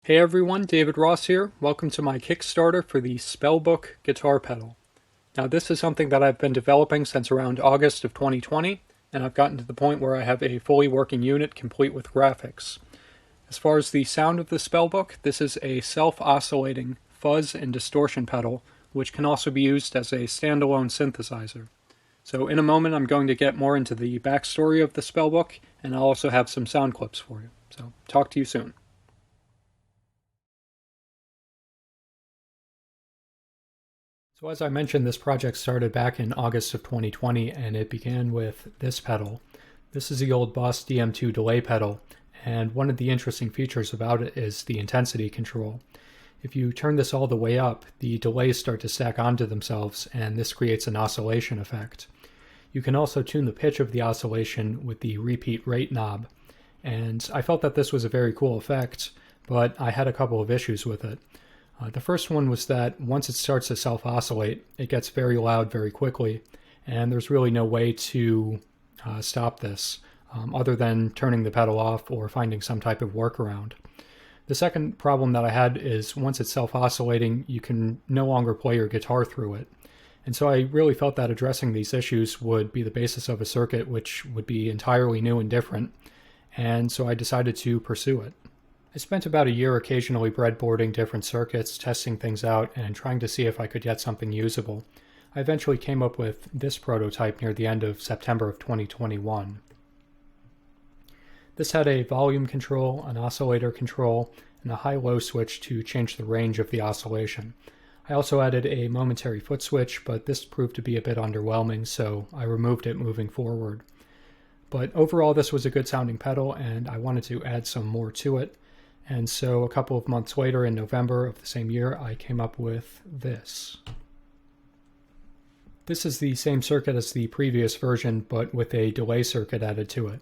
Hey everyone, David Ross here. Welcome to my Kickstarter for the Spellbook guitar pedal. Now this is something that I've been developing since around August of 2020, and I've gotten to the point where I have a fully working unit complete with graphics. As far as the sound of the Spellbook, this is a self-oscillating fuzz and distortion pedal, which can also be used as a standalone synthesizer. So in a moment I'm going to get more into the backstory of the Spellbook, and I'll also have some sound clips for you. So talk to you soon. So as I mentioned, this project started back in August of 2020, and it began with this pedal. This is the old Boss DM2 delay pedal, and one of the interesting features about it is the intensity control. If you turn this all the way up, the delays start to stack onto themselves, and this creates an oscillation effect. You can also tune the pitch of the oscillation with the repeat rate knob, and I felt that this was a very cool effect, but I had a couple of issues with it. The first one was that once it starts to self-oscillate, it gets very loud very quickly, and there's really no way to stop this other than turning the pedal off or finding some type of workaround. The second problem that I had is once it's self-oscillating, you can no longer play your guitar through it. And so I really felt that addressing these issues would be the basis of a circuit which would be entirely new and different, and so I decided to pursue it. I spent about a year occasionally breadboarding different circuits, testing things out, and trying to see if I could get something usable. I eventually came up with this prototype near the end of September of 2021. This had a volume control, an oscillator control, and a high-low switch to change the range of the oscillation. I also added a momentary foot switch, but this proved to be a bit underwhelming, so I removed it moving forward. But overall, this was a good sounding pedal, and I wanted to add some more to it. And so a couple of months later, in November of the same year, I came up with this. This is the same circuit as the previous version, but with a delay circuit added to it.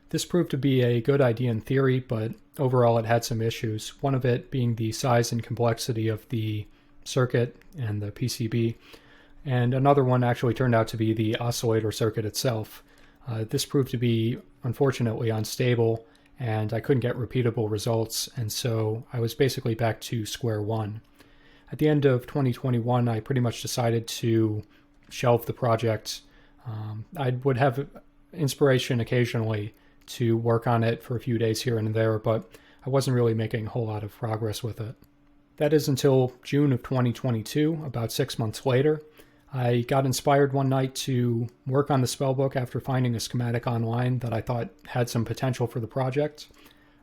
This proved to be a good idea in theory, but overall it had some issues, one of it being the size and complexity of the circuit and the PCB, and another one actually turned out to be the oscillator circuit itself. This proved to be, unfortunately, unstable, and I couldn't get repeatable results, and so I was basically back to square one. At the end of 2021, I pretty much decided to shelve the project. I would have inspiration occasionally to work on it for a few days here and there, but I wasn't really making a whole lot of progress with it. That is until June of 2022, about 6 months later. I got inspired one night to work on the Spellbook after finding a schematic online that I thought had some potential for the project.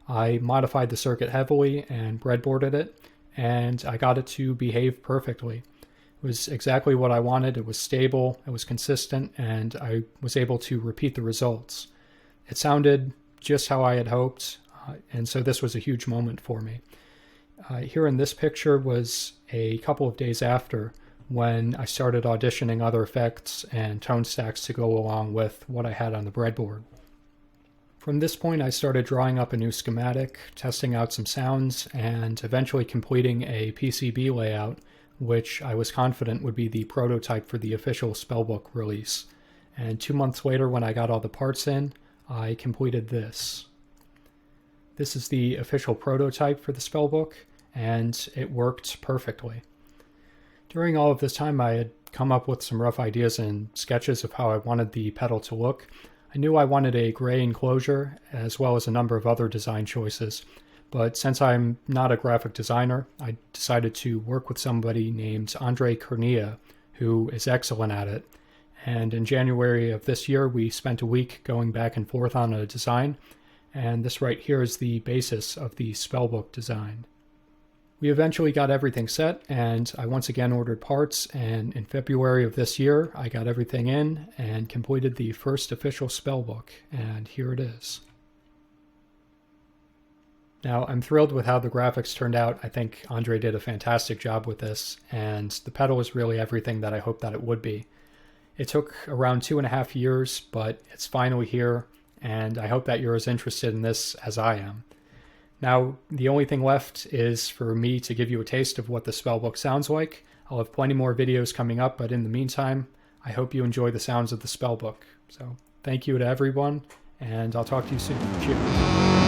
I modified the circuit heavily and breadboarded it, and I got it to behave perfectly. It was exactly what I wanted. It was stable, it was consistent, and I was able to repeat the results. It sounded just how I had hoped, and so this was a huge moment for me. Here in this picture was a couple of days after, when I started auditioning other effects and tone stacks to go along with what I had on the breadboard. From this point, I started drawing up a new schematic, testing out some sounds, and eventually completing a PCB layout, which I was confident would be the prototype for the official Spellbook release. And 2 months later, when I got all the parts in, I completed this. This is the official prototype for the Spellbook, and it worked perfectly. During all of this time, I had come up with some rough ideas and sketches of how I wanted the pedal to look. I knew I wanted a gray enclosure, as well as a number of other design choices. But since I'm not a graphic designer, I decided to work with somebody named Andre Cornea, who is excellent at it. And in January of this year, we spent a week going back and forth on a design, and this right here is the basis of the Spellbook design. We eventually got everything set, and I once again ordered parts, and in February of this year, I got everything in and completed the first official Spellbook, and here it is. Now, I'm thrilled with how the graphics turned out. I think Andre did a fantastic job with this, and the pedal is really everything that I hoped that it would be. It took around 2.5 years, but it's finally here, and I hope that you're as interested in this as I am. Now, the only thing left is for me to give you a taste of what the Spellbook sounds like. I'll have plenty more videos coming up, but in the meantime, I hope you enjoy the sounds of the Spellbook. So, thank you to everyone, and I'll talk to you soon. Cheers.